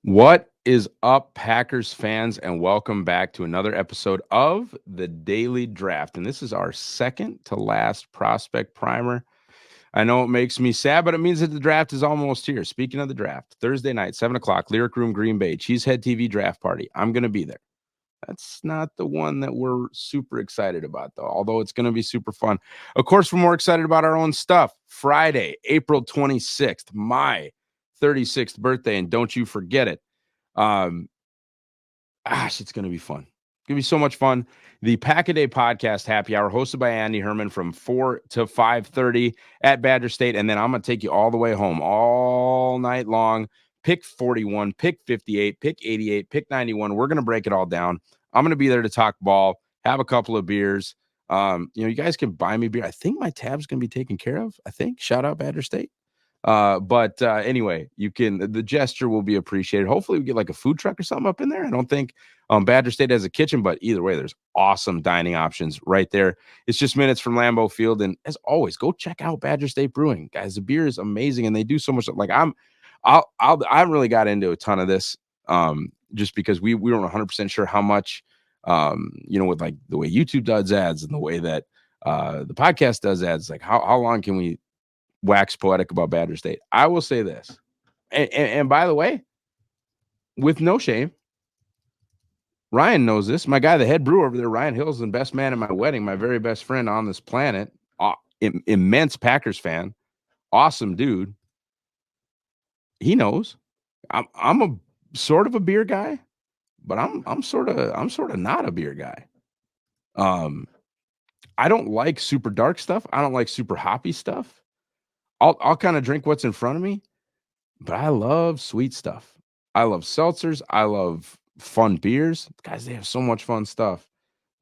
What is up, Packers fans, and welcome back to another episode of the Daily Draft. And this is our second to last prospect primer. I know it makes me sad, but it means that the draft is almost here. Speaking of the draft, Thursday night, 7 o'clock, Lyric Room, Green Bay, Cheesehead TV draft party. I'm going to be there. That's not the one that we're super excited about, though, although it's going to be super fun. Of course, we're more excited about our own stuff. Friday, April 26th, my 36th birthday, and don't you forget it. Um, it's going to be fun. It's going to be so much fun. The Pack-A-Day Podcast Happy Hour, hosted by Andy Herman from 4 to 5:30 at Badger State, and then I'm going to take you all the way home all night long. Pick 41, pick 58, pick 88, pick 91. We're going to break it all down. I'm going to be there to talk ball, have a couple of beers. You guys can buy me beer. I think my tab's going to be taken care of. I think. Shout out Badger State. But anyway, the gesture will be appreciated. Hopefully we get like a food truck or something up in there. I don't think Badger State has a kitchen, but either way, there's awesome dining options right there. It's just minutes from Lambeau Field. And as always, go check out Badger State Brewing. Guys, the beer is amazing and they do so much. Like I haven't really got into a ton of this just because we weren't 100% sure how much with like the way YouTube does ads and the way that the podcast does ads, like how long can we wax poetic about Badger State? I will say this, and by the way, with no shame, Ryan knows this. My guy, the head brewer over there, Ryan Hill's the best man at my wedding, my very best friend on this planet, immense Packers fan, awesome dude. He knows I'm a sort of a beer guy, but I'm sort of not a beer guy. I don't like super dark stuff. I don't like super hoppy stuff. I'll kind of drink what's in front of me, but I love sweet stuff. I love seltzers. I love fun beers. Guys, they have so much fun stuff.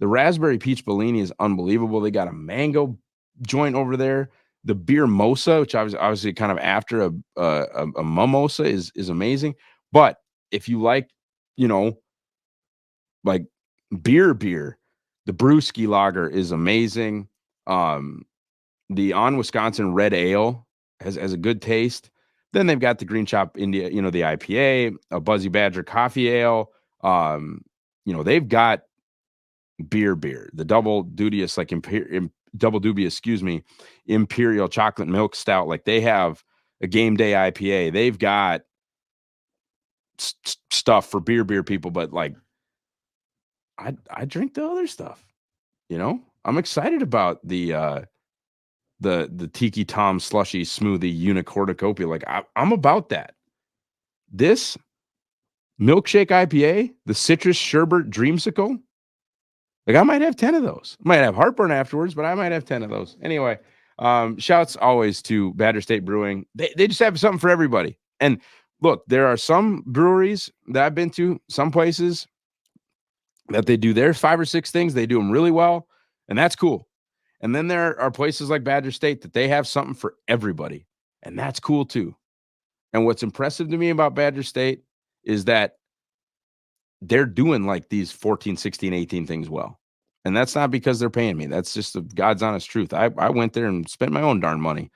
The raspberry peach Bellini is unbelievable. They got a mango joint over there. The beer mosa, which I was obviously kind of after a mimosa, is amazing. But if you like, like beer, the Brewski Lager is amazing. The On Wisconsin Red Ale has a good taste. Then they've got the Green Chop India, the IPA, a Buzzy Badger Coffee Ale. They've got beer, the double dubious, Imperial Chocolate Milk Stout. Like they have a game day IPA. They've got stuff for beer people, but like I drink the other stuff. I'm excited about the Tiki Tom slushy smoothie unicornucopia. Like I'm about that. This milkshake IPA, the citrus sherbet dreamsicle, like I might have 10 of those. I might have heartburn afterwards, but I might have 10 of those. Anyway, shouts always to Badger State Brewing. They just have something for everybody. And look, there are some breweries that I've been to, some places that they do their 5 or 6 things. They do them really well, and that's cool. And then there are places like Badger State that they have something for everybody, and that's cool too. And what's impressive to me about Badger State is that they're doing like these 14, 16, 18 things well. And that's not because they're paying me. That's just the God's honest truth. I went there and spent my own darn money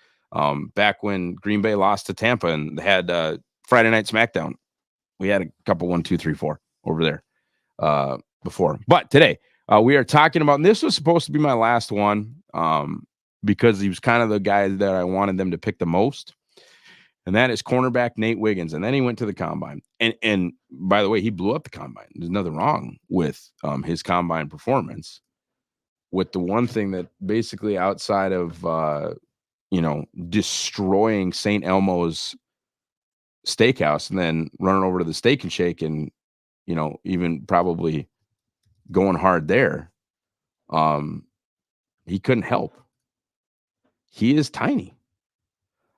back when Green Bay lost to Tampa and had Friday Night SmackDown. We had a couple 1, 2, 3, 4 over there before. But today we are talking about, and this was supposed to be my last one because he was kind of the guy that I wanted them to pick the most. And that is cornerback Nate Wiggins. And then he went to the combine. And by the way, he blew up the combine. There's nothing wrong with his combine performance. With the one thing that basically outside of, destroying St. Elmo's steakhouse and then running over to the Steak and Shake and, even probably going hard there, he couldn't help. He is tiny.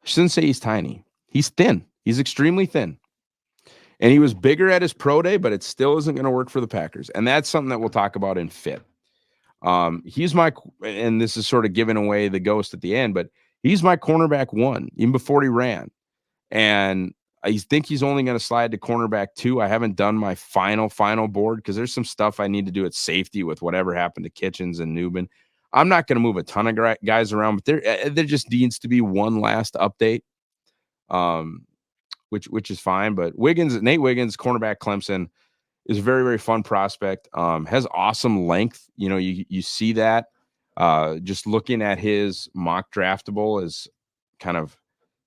I shouldn't say he's tiny. He's thin. He's extremely thin. And he was bigger at his pro day, but it still isn't going to work for the Packers. And that's something that we'll talk about in fit. He's and this is sort of giving away the ghost at the end, but he's my cornerback 1, even before he ran. And I think he's only going to slide to cornerback 2. I haven't done my final board because there's some stuff I need to do at safety with whatever happened to Kitchens and Newman. I'm not going to move a ton of guys around, but there just needs to be one last update. which is fine. But Nate Wiggins, cornerback, Clemson, is a very, very fun prospect. Has awesome length. You see that. Just looking at his mock draftable is kind of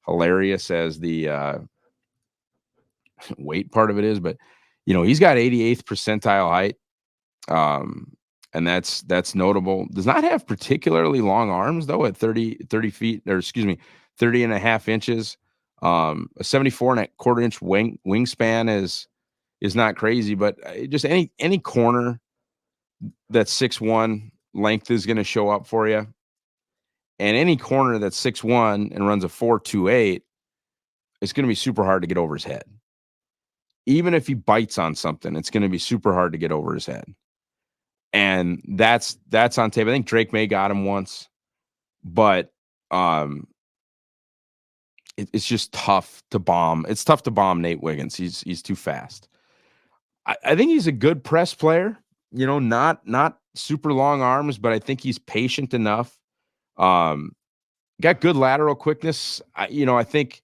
hilarious as the weight part of it is, but he's got 88th percentile height. And that's notable. Does not have particularly long arms though at 30 feet, or excuse me, 30 and a half inches. A 74 and a quarter inch wingspan is not crazy, but just any corner that's 6'1" length is going to show up for you. And any corner that's 6'1" and runs a 4.28, it's going to be super hard to get over his head. Even if he bites on something, it's going to be super hard to get over his head. And that's on tape. I think Drake May got him once, but it's just tough to bomb. It's tough to bomb Nate Wiggins. He's too fast. I think he's a good press player. Not super long arms, but I think he's patient enough. Got good lateral quickness. I think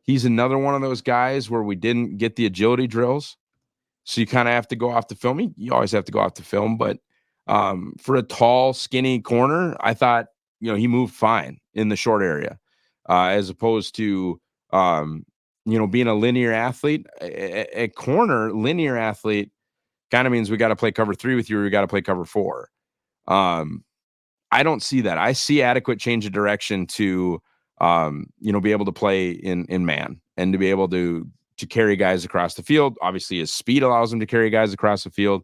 he's another one of those guys where we didn't get the agility drills. So you kind of have to go off the film. You always have to go off the film, but for a tall, skinny corner, I thought, he moved fine in the short area, as opposed to, being a linear athlete. A corner linear athlete kind of means we got to play cover 3 with you, or we got to play cover 4. I don't see that. I see adequate change of direction to, be able to play in man and to be able to carry guys across the field. Obviously, his speed allows him to carry guys across the field,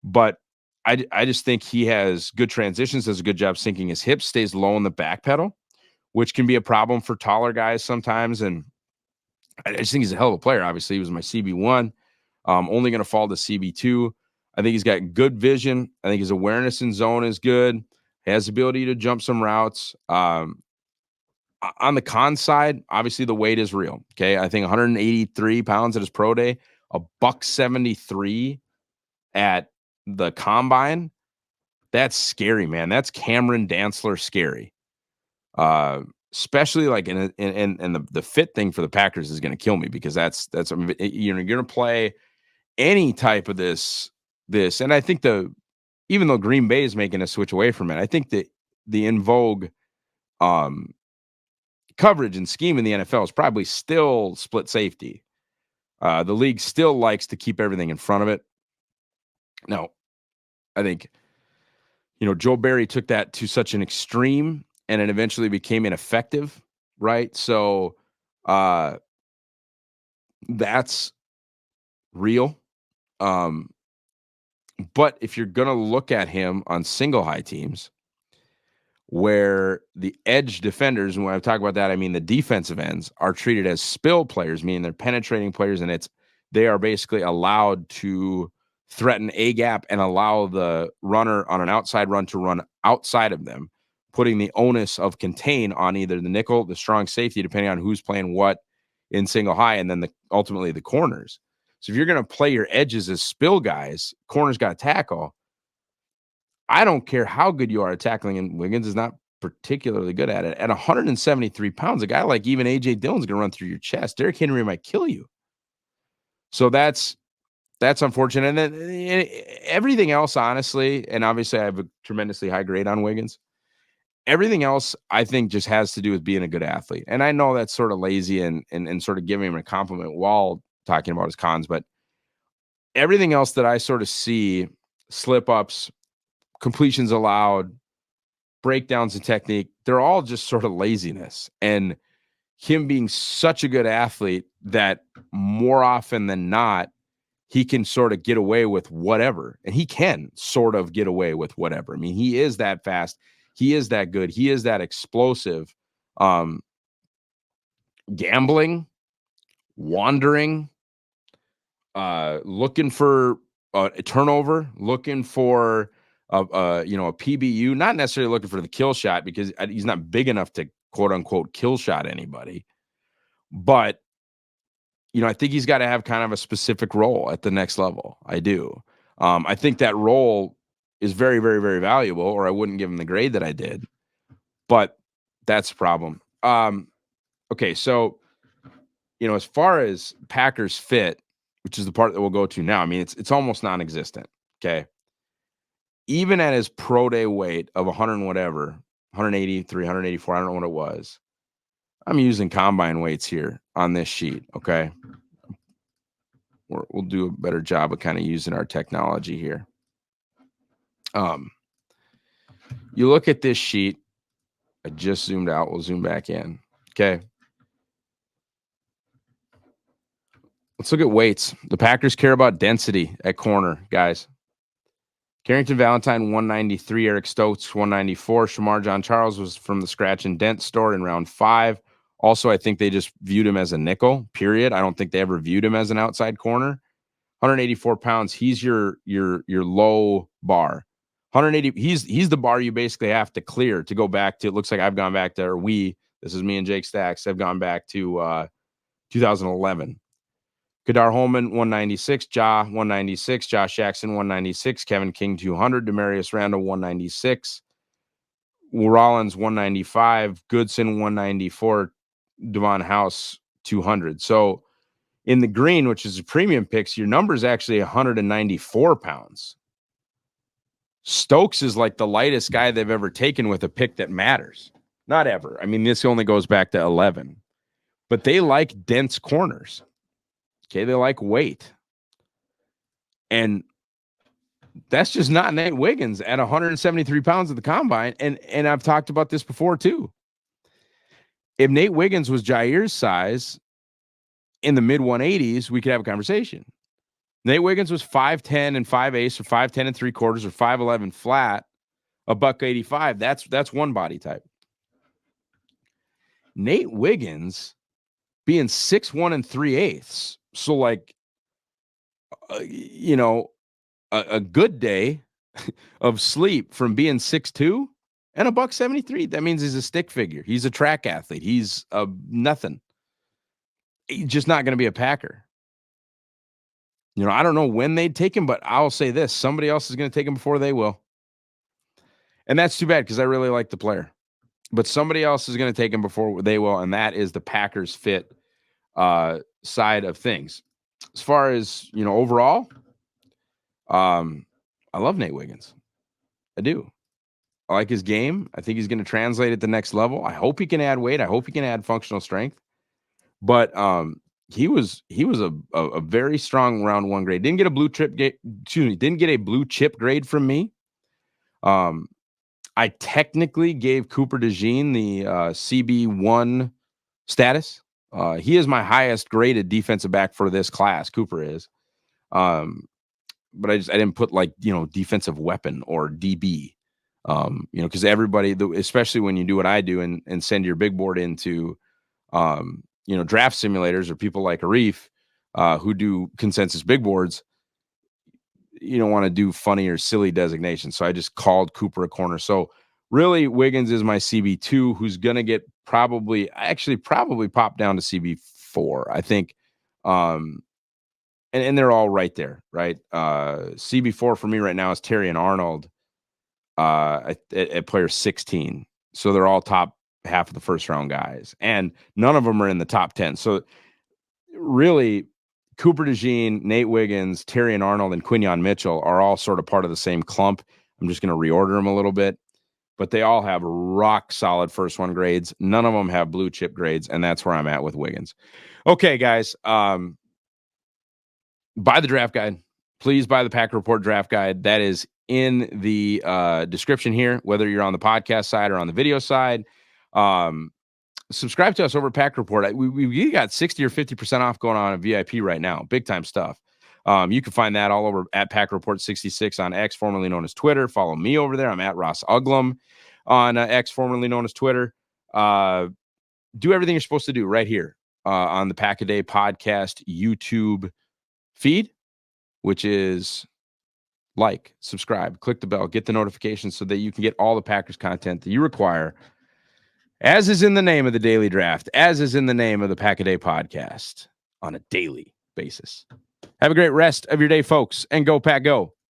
but I just think he has good transitions, does a good job sinking his hips, stays low in the back pedal, which can be a problem for taller guys sometimes. And I just think he's a hell of a player. Obviously, he was my CB1. Only going to fall to CB2. I think he's got good vision. I think his awareness in zone is good. He has the ability to jump some routes. On the con side, obviously the weight is real. Okay. I think 183 pounds at his pro day, a $173 at the combine. That's scary, man. That's Cameron Dantzler scary. Especially like and the fit thing for the Packers is going to kill me, because that's you're going to play any type of this, and I think even though Green Bay is making a switch away from it, I think that the in vogue coverage and scheme in the NFL is probably still split safety. The league still likes to keep everything in front of it. Now, I think, Joe Barry took that to such an extreme, and it eventually became ineffective, right? So that's real. But if you're going to look at him on single high teams, where the edge defenders, and when I talk about that, I mean the defensive ends, are treated as spill players, meaning they're penetrating players, and they are basically allowed to threaten a gap and allow the runner on an outside run to run outside of them, putting the onus of contain on either the nickel, the strong safety, depending on who's playing what in single high, and then ultimately the corners. So if you're going to play your edges as spill guys, corners got to tackle. I don't care how good you are at tackling, and Wiggins is not particularly good at it. At 173 pounds, a guy like even A.J. Dillon's going to run through your chest. Derrick Henry might kill you. So that's unfortunate. And then everything else, honestly, and obviously I have a tremendously high grade on Wiggins. Everything else, I think, just has to do with being a good athlete. And I know that's sort of lazy and sort of giving him a compliment while talking about his cons, but everything else that I sort of see, slip-ups, completions allowed, breakdowns in technique, they're all just sort of laziness. And him being such a good athlete that more often than not, he can sort of get away with whatever. And he can sort of get away with whatever. I mean, he is that fast. He is that good. He is that explosive. Gambling, wandering, looking for a turnover, looking for a PBU, not necessarily looking for the kill shot, because he's not big enough to quote unquote kill shot anybody. But, I think he's got to have kind of a specific role at the next level. I do. I think that role is very, very, very valuable, or I wouldn't give him the grade that I did. But that's the problem. Okay, so, as far as Packers fit, which is the part that we'll go to now, I mean, it's almost non-existent. Okay. Even at his pro day weight of 100 and whatever, 183, 184, I don't know what it was. I'm using combine weights here on this sheet. Okay. We'll do a better job of kind of using our technology here. You look at this sheet. I just zoomed out. We'll zoom back in. Okay. Let's look at weights. The Packers care about density at corner, guys. Carrington Valentine, 193. Eric Stokes, 194. Shamar John Charles was from the scratch and dent store in round 5. Also, I think they just viewed him as a nickel, period. I don't think they ever viewed him as an outside corner. 184 pounds. He's your low bar. 180. He's the bar you basically have to clear to go back to. It looks like I've gone back to, or this is me and Jake Stacks, have gone back to 2011. Kadar Holman, 196. 196. Josh Jackson, 196. Kevin King, 200. Demarius Randall, 196. Rollins, 195. Goodson, 194. Devon House, 200. So in the green, which is a premium picks, your number is actually 194 pounds. Stokes is like the lightest guy they've ever taken with a pick that matters. Not ever. I mean, this only goes back to 11. But they like dense corners. Okay, they like weight. And that's just not Nate Wiggins at 173 pounds at the combine. And I've talked about this before too. If Nate Wiggins was Jair's size in the mid 180s, we could have a conversation. Nate Wiggins was 5'10 and 5/8 or 5'10 and 3/4 or 5'11 flat, $185. That's one body type. Nate Wiggins being 6'1 and 3/8. So like, a good day of sleep from being 6'2 and $173. That means he's a stick figure. He's a track athlete. He's nothing. He's just not going to be a Packer. I don't know when they'd take him, but I'll say this. Somebody else is going to take him before they will. And that's too bad because I really like the player. But somebody else is going to take him before they will, and that is the Packers fit side of things. As far as, overall, I love Nate Wiggins. I do. I like his game. I think he's going to translate at the next level. I hope he can add weight. I hope he can add functional strength. But he was a very strong round 1 grade. Didn't get a blue chip grade from me. I technically gave Cooper DeJean the CB1 status. He is my highest graded defensive back for this class. Cooper is. But I didn't put defensive weapon or DB. Because everybody, especially when you do what I do and send your big board into draft simulators or people like Arif who do consensus big boards, you don't want to do funny or silly designations. So I just called Cooper a corner. So really Wiggins is my CB2 who's going to get probably pop down to CB4, I think. And they're all right there, right? CB4 for me right now is Terry and Arnold at player 16. So they're all top half of the first round guys, and none of them are in the top 10. So really, Cooper DeJean, Nate Wiggins, Terry and Arnold, and Quinyon Mitchell are all sort of part of the same clump. I'm just going to reorder them a little bit, but they all have rock solid first 1 grades. None of them have blue chip grades, and that's where I'm at with Wiggins. Okay, guys, buy the draft guide. Please buy the Packer Report draft guide. That is in the description here, whether you're on the podcast side or on the video side. Subscribe to us over at Packer Report. We got 60 or 50% off going on at VIP right now. Big time stuff. You can find that all over at Packer Report 66 on X, formerly known as Twitter. Follow me over there. I'm at Ross Uglem on X, formerly known as Twitter. Do everything you're supposed to do right here on the Pack a Day podcast YouTube feed, which is subscribe, click the bell, get the notifications so that you can get all the Packers content that you require, as is in the name of the Daily Draft, as is in the name of the Pack a Day podcast, on a daily basis. Have a great rest of your day, folks, and go Pack Go.